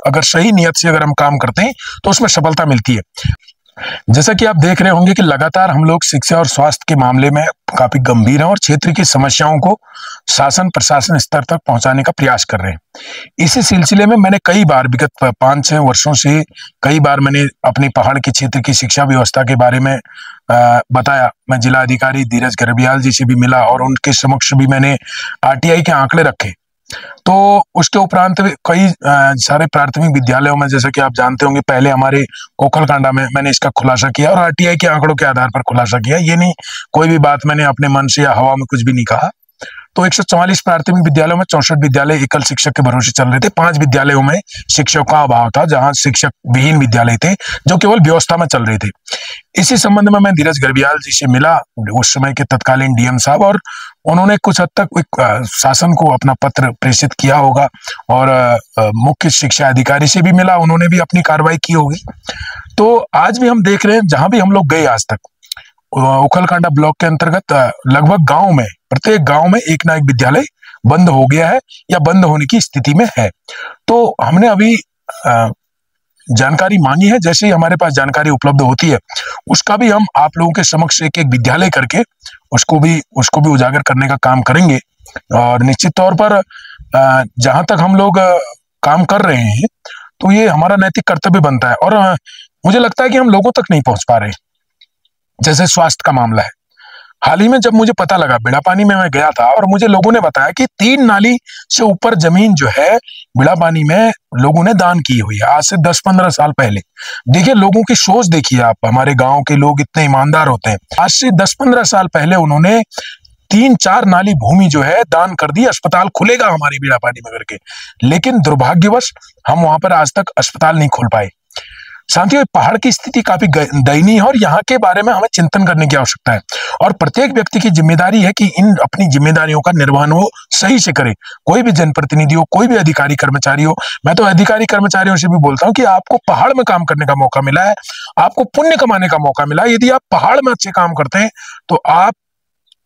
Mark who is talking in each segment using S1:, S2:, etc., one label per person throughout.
S1: अगर सही नियत से अगर हम काम करते हैं तो उसमें सफलता मिलती है। जैसा कि आप देख रहे होंगे कि लगातार हम लोग शिक्षा और स्वास्थ्य के मामले में काफी गंभीर हैं और क्षेत्र की समस्याओं को शासन प्रशासन स्तर तक पहुंचाने का प्रयास कर रहे हैं। इसी सिलसिले में मैंने कई बार विगत 5-6 वर्षों से कई बार मैंने अपने पहाड़ के क्षेत्र की शिक्षा व्यवस्था के बारे में बताया। मैं जिला अधिकारी धीरज गर्ब्याल जी से भी मिला और उनके समक्ष भी मैंने आरटीआई के आंकड़े रखे। तो उसके उपरांत कई सारे प्राथमिक विद्यालयों में, जैसा कि आप जानते होंगे, पहले हमारे कोखलकांडा में मैंने इसका खुलासा किया और आरटीआई के आंकड़ों के आधार पर खुलासा किया। ये नहीं कोई भी बात मैंने अपने मन से या हवा में कुछ भी नहीं कहा। तो 144 प्राथमिक विद्यालयों में 64 विद्यालय एकल शिक्षक के भरोसे चल रहे थे। 5 विद्यालयों में शिक्षकों का अभाव था, जहां शिक्षक विहीन विद्यालय थे जो केवल व्यवस्था में चल रहे थे। इसी संबंध में मैं धीरज गर्ब्याल जी से मिला, उस समय के तत्कालीन डीएम साहब, और उन्होंने कुछ हद तक शासन को अपना पत्र प्रेषित किया होगा और मुख्य शिक्षा अधिकारी से भी मिला, उन्होंने भी अपनी कार्रवाई की होगी। तो आज भी हम देख रहे हैं, जहां भी हम लोग गए आज तक, उखलकांडा ब्लॉक के अंतर्गत लगभग गांव में, प्रत्येक गांव में एक ना एक विद्यालय बंद हो गया है या बंद होने की स्थिति में है। तो हमने अभी जानकारी मांगी है, जैसे ही हमारे पास जानकारी उपलब्ध होती है उसका भी हम आप लोगों के समक्ष एक एक विद्यालय करके उसको भी उजागर करने का काम करेंगे। और निश्चित तौर पर जहां तक हम लोग काम कर रहे हैं तो ये हमारा नैतिक कर्तव्य बनता है। और मुझे लगता है कि हम लोगों तक नहीं पहुंच पा रहे। जैसे स्वास्थ्य का मामला है, हाल ही में जब मुझे पता लगा, बिड़ापानी में मैं गया था और मुझे लोगों ने बताया कि 3 नाली से ऊपर जमीन जो है बिड़ापानी में लोगों ने दान की हुई है, आज से 10-15 साल पहले। देखिए लोगों की सोच देखिए आप, हमारे गांव के लोग इतने ईमानदार होते हैं। आज से 10-15 साल पहले उन्होंने 3-4 नाली भूमि जो है दान कर दी, अस्पताल खुलेगा हमारी बिड़ापानी में करके। लेकिन दुर्भाग्यवश हम वहां पर आज तक अस्पताल नहीं खोल पाए। साथियों, पहाड़ की स्थिति काफी दयनीय है और यहाँ के बारे में हमें चिंतन करने की आवश्यकता है और प्रत्येक व्यक्ति की जिम्मेदारी है कि इन अपनी जिम्मेदारियों का निर्वहन वो सही से करे। कोई भी जनप्रतिनिधि हो, कोई भी अधिकारी कर्मचारी हो, मैं तो अधिकारी कर्मचारियों से भी बोलता हूँ कि आपको पहाड़ में काम करने का मौका मिला है, आपको पुण्य कमाने का मौका मिला है। यदि आप पहाड़ में अच्छे काम करते हैं तो आप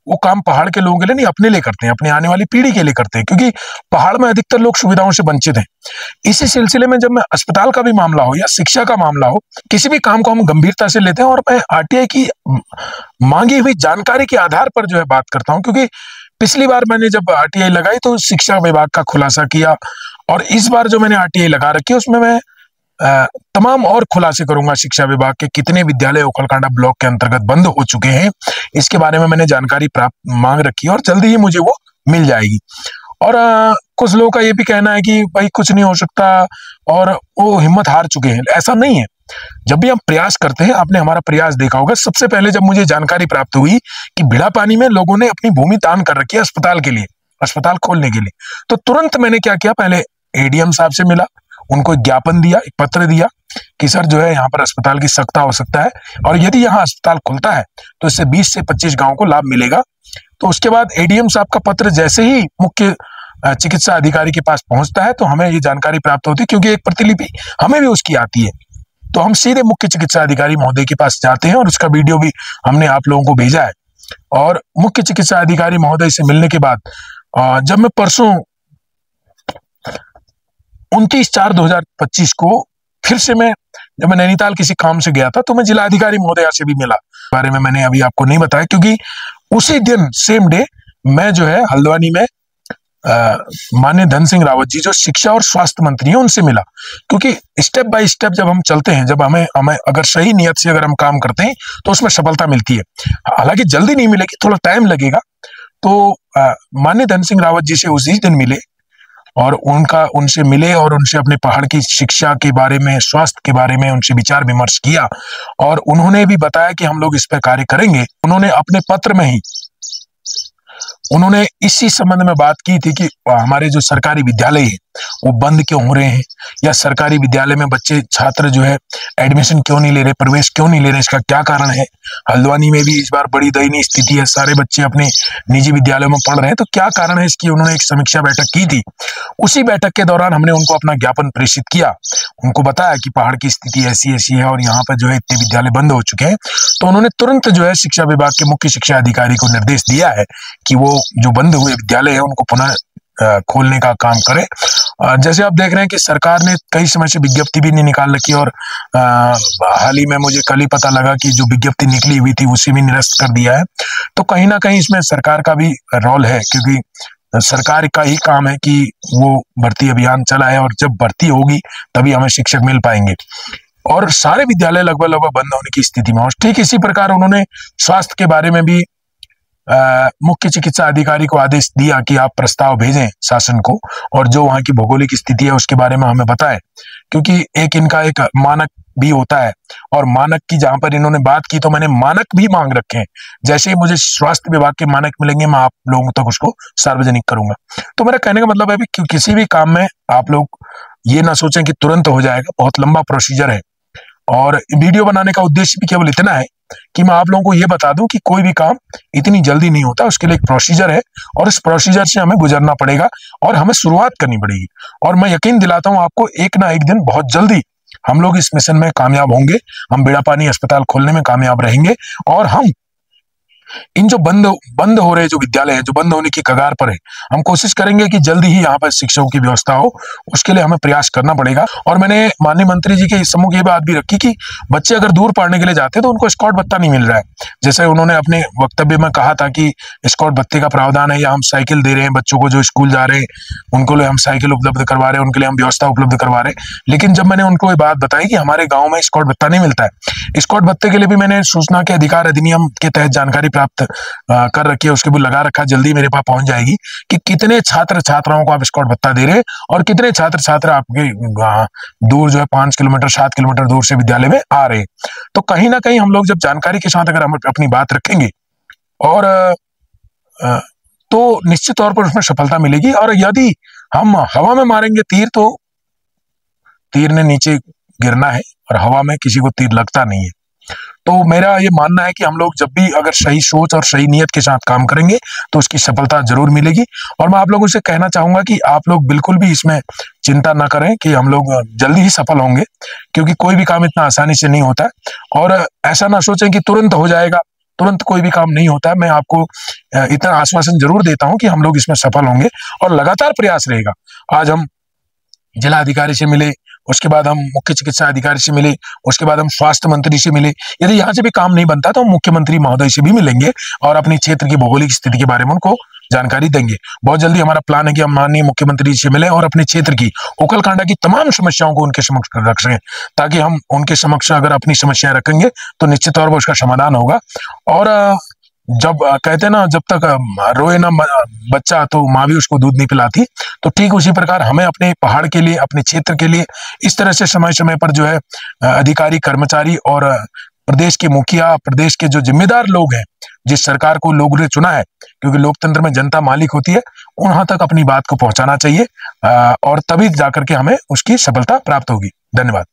S1: वो काम पहाड़ के लोगों के लिए नहीं, अपने लिए करते हैं, अपने आने वाली पीढ़ी के लिए करते हैं, क्योंकि पहाड़ में अधिकतर लोग सुविधाओं से वंचित हैं। इसी सिलसिले में जब मैं अस्पताल का भी मामला हो या शिक्षा का मामला हो, किसी भी काम को हम गंभीरता से लेते हैं और मैं आरटीआई की मांगी हुई जानकारी के आधार पर जो है बात करता हूं। क्योंकि पिछली बार मैंने जब आरटीआई लगाई तो शिक्षा विभाग का खुलासा किया और इस बार जो मैंने आरटीआई लगा रखी है उसमें मैं तमाम और खुलासे करूंगा। शिक्षा विभाग के कितने विद्यालय उखलकांडा ब्लॉक के अंतर्गत बंद हो चुके हैं, इसके बारे में मैंने जानकारी प्राप्त मांग रखी है और जल्दी ही मुझे वो मिल जाएगी। और कुछ लोगों का ये भी कहना है कि भाई कुछ नहीं हो सकता और वो हिम्मत हार चुके हैं। ऐसा नहीं है। जब भी हम प्रयास करते हैं, आपने हमारा प्रयास देखा होगा, सबसे पहले जब मुझे जानकारी प्राप्त हुई कि बिड़ापानी में लोगों ने अपनी भूमि दान कर रखी है अस्पताल के लिए, अस्पताल खोलने के लिए, तो तुरंत मैंने क्या किया, पहले एडीएम साहब से मिला, उनको एक ज्ञापन दिया, एक पत्र दिया कि सर जो है यहाँ पर अस्पताल की सख्त आवश्यकता है और यदि यहाँ अस्पताल खुलता है तो इससे 20 से 25 गांव को लाभ मिलेगा। तो उसके बाद एडीएम साहब का पत्र जैसे ही मुख्य चिकित्सा अधिकारी के पास पहुंचता है तो हमें ये जानकारी प्राप्त होती है, क्योंकि एक प्रतिलिपि हमें भी उसकी आती है। तो हम सीधे मुख्य चिकित्सा अधिकारी महोदय के पास जाते हैं और उसका वीडियो भी हमने आप लोगों को भेजा है। और मुख्य चिकित्सा अधिकारी महोदय से मिलने के बाद जब मैं परसों 29/4/2025 को फिर से जब मैं नैनीताल किसी काम से गया था तो मैं जिला अधिकारी महोदय से भी मिला। बारे में मैंने अभी आपको नहीं बताया, क्योंकि उसी दिन सेम डे मैं जो है हल्द्वानी में माननीय धन सिंह रावत जी जो शिक्षा और स्वास्थ्य मंत्री हैं उनसे मिला। क्योंकि स्टेप बाय स्टेप जब हम चलते हैं, जब हमें अगर सही नियत से अगर हम काम करते हैं तो उसमें सफलता मिलती है। हालांकि जल्दी नहीं मिलेगी, थोड़ा टाइम लगेगा। तो माननीय धन सिंह रावत जी से उसी दिन मिले और उनसे मिले और उनसे अपने पहाड़ की शिक्षा के बारे में, स्वास्थ्य के बारे में उनसे विचार विमर्श किया और उन्होंने भी बताया कि हम लोग इस पर कार्य करेंगे। उन्होंने अपने पत्र में ही उन्होंने इसी संबंध में बात की थी कि हमारे जो सरकारी विद्यालय है वो बंद क्यों हो रहे हैं, या सरकारी विद्यालय में बच्चे छात्र जो है एडमिशन क्यों नहीं ले रहे, प्रवेश क्यों नहीं ले रहे, इसका क्या कारण है। हल्द्वानी में भी इस बार बड़ी दयनीय स्थिति है, सारे बच्चे अपने निजी विद्यालयों में पढ़ रहे हैं, तो क्या कारण है इसकी। उन्होंने एक समीक्षा बैठक की थी। उसी बैठक के दौरान हमने उनको अपना ज्ञापन प्रेषित किया, उनको बताया कि पहाड़ की स्थिति ऐसी ऐसी है और यहाँ पर जो है इतने विद्यालय बंद हो चुके हैं। तो उन्होंने तुरंत जो है शिक्षा विभाग के मुख्य शिक्षा अधिकारी को निर्देश दिया है कि वो जो बंद हुए विद्यालय है उनको पुनः खोलने का काम करें। जैसे आप देख रहे हैं कि सरकार ने कई समय से विज्ञप्ति भी नहीं निकाल रखी, और हाल ही में मुझे कल ही पता लगा कि जो विज्ञप्ति निकली हुई थी उसी में निरस्त कर दिया है। तो कहीं ना कहीं इसमें सरकार का भी रोल है, क्योंकि सरकार का ही काम है कि वो भर्ती अभियान चलाए, और जब भर्ती होगी तभी हमें शिक्षक मिल पाएंगे। और सारे विद्यालय लगभग लगभग बंद होने की स्थिति में। और ठीक इसी प्रकार उन्होंने स्वास्थ्य के बारे में भी मुख्य चिकित्सा अधिकारी को आदेश दिया कि आप प्रस्ताव भेजें शासन को, और जो वहां की भौगोलिक स्थिति है उसके बारे में हमें बताएं, क्योंकि एक इनका एक मानक भी होता है। और मानक की जहां पर इन्होंने बात की, तो मैंने मानक भी मांग रखे हैं। जैसे ही मुझे स्वास्थ्य विभाग के मानक मिलेंगे, मैं आप लोगों तक उसको सार्वजनिक करूंगा। तो मेरा कहने का मतलब है कि किसी भी काम में आप लोग ये ना सोचें कि तुरंत हो जाएगा, बहुत लंबा प्रोसीजर है। और वीडियो बनाने का उद्देश्य भी केवल इतना है कि मैं आप लोगों को ये बता दूं कि कोई भी काम इतनी जल्दी नहीं होता, उसके लिए एक प्रोसीजर है, और इस प्रोसीजर से हमें गुजरना पड़ेगा और हमें शुरुआत करनी पड़ेगी। और मैं यकीन दिलाता हूं आपको, एक ना एक दिन बहुत जल्दी हम लोग इस मिशन में कामयाब होंगे। हम बेड़ापानी अस्पताल खोलने में कामयाब रहेंगे, और हम इन जो बंद हो रहे जो विद्यालय हैं, जो बंद होने की कगार पर है, हम कोशिश करेंगे कि जल्दी ही यहाँ पर शिक्षकों की व्यवस्था हो। उसके लिए हमें प्रयास करना पड़ेगा। और मैंने माननीय मंत्री जी के सम्मुख ये बात भी रखी कि बच्चे अगर दूर पढ़ने के लिए जाते हैं तो उनको स्कॉट भत्ता नहीं मिल रहा है। जैसे उन्होंने अपने वक्तव्य में कहा था कि स्कॉट भत्ते का प्रावधान है, या हम साइकिल दे रहे हैं बच्चों को जो स्कूल जा रहे हैं, उनको लिए हम साइकिल उपलब्ध करवा रहे हैं, उनके लिए हम व्यवस्था उपलब्ध करवा रहे हैं। लेकिन जब मैंने उनको ये बात बताई कि हमारे गाँव में स्कॉट भत्ता नहीं मिलता है, स्कॉट भत्ते के लिए भी मैंने सूचना के अधिकार अधिनियम के तहत जानकारी प्राप्त कर रखी है, उसके भी लगा रखा, जल्दी मेरे पास पहुंच जाएगी कि कितने छात्र छात्राओं को आप स्कॉट भत्ता दे रहे हैं, और कितने छात्र छात्रा आपके दूर जो है 5 किलोमीटर 7 किलोमीटर दूर से विद्यालय में आ रहे हैं। तो कहीं ना कहीं हम लोग जब जानकारी के साथ अगर हम अपनी बात रखेंगे, और तो निश्चित तौर पर उसमें सफलता मिलेगी। और यदि हम हवा में मारेंगे तीर, तो तीर ने नीचे गिरना है, और हवा में किसी को तीर लगता नहीं है। तो मेरा ये मानना है कि हम लोग जब भी अगर सही सोच और सही नियत के साथ काम करेंगे तो उसकी सफलता जरूर मिलेगी। और मैं आप लोगों से कहना चाहूंगा कि आप लोग बिल्कुल भी इसमें चिंता ना करें कि हम लोग जल्दी ही सफल होंगे, क्योंकि कोई भी काम इतना आसानी से नहीं होता है। और ऐसा ना सोचें कि तुरंत हो जाएगा, तुरंत कोई भी काम नहीं होता है। मैं आपको इतना आश्वासन जरूर देता हूं कि हम लोग इसमें सफल होंगे, और लगातार प्रयास रहेगा। आज हम जिला अधिकारी से मिले, उसके बाद हम मुख्य चिकित्सा अधिकारी से मिले, उसके बाद हम स्वास्थ्य मंत्री से मिले। यदि यहाँ से भी काम नहीं बनता तो हम मुख्यमंत्री महोदय से भी मिलेंगे, और अपने क्षेत्र की भौगोलिक स्थिति के बारे में उनको जानकारी देंगे। बहुत जल्दी हमारा प्लान है कि हम माननीय मुख्यमंत्री से मिले और अपने क्षेत्र की उकलकांडा की तमाम समस्याओं को उनके समक्ष रख सकें, ताकि हम उनके समक्ष अगर अपनी समस्याएं रखेंगे तो निश्चित तौर पर उसका समाधान होगा। और जब कहते हैं ना, जब तक रोए ना बच्चा तो माँ भी उसको दूध नहीं पिलाती, तो ठीक उसी प्रकार हमें अपने पहाड़ के लिए, अपने क्षेत्र के लिए इस तरह से समय समय पर जो है अधिकारी, कर्मचारी और प्रदेश के मुखिया, प्रदेश के जो जिम्मेदार लोग हैं, जिस सरकार को लोगों ने चुना है, क्योंकि लोकतंत्र में जनता मालिक होती है, वहां तक अपनी बात को पहुंचाना चाहिए, और तभी जाकर के हमें उसकी सफलता प्राप्त होगी। धन्यवाद।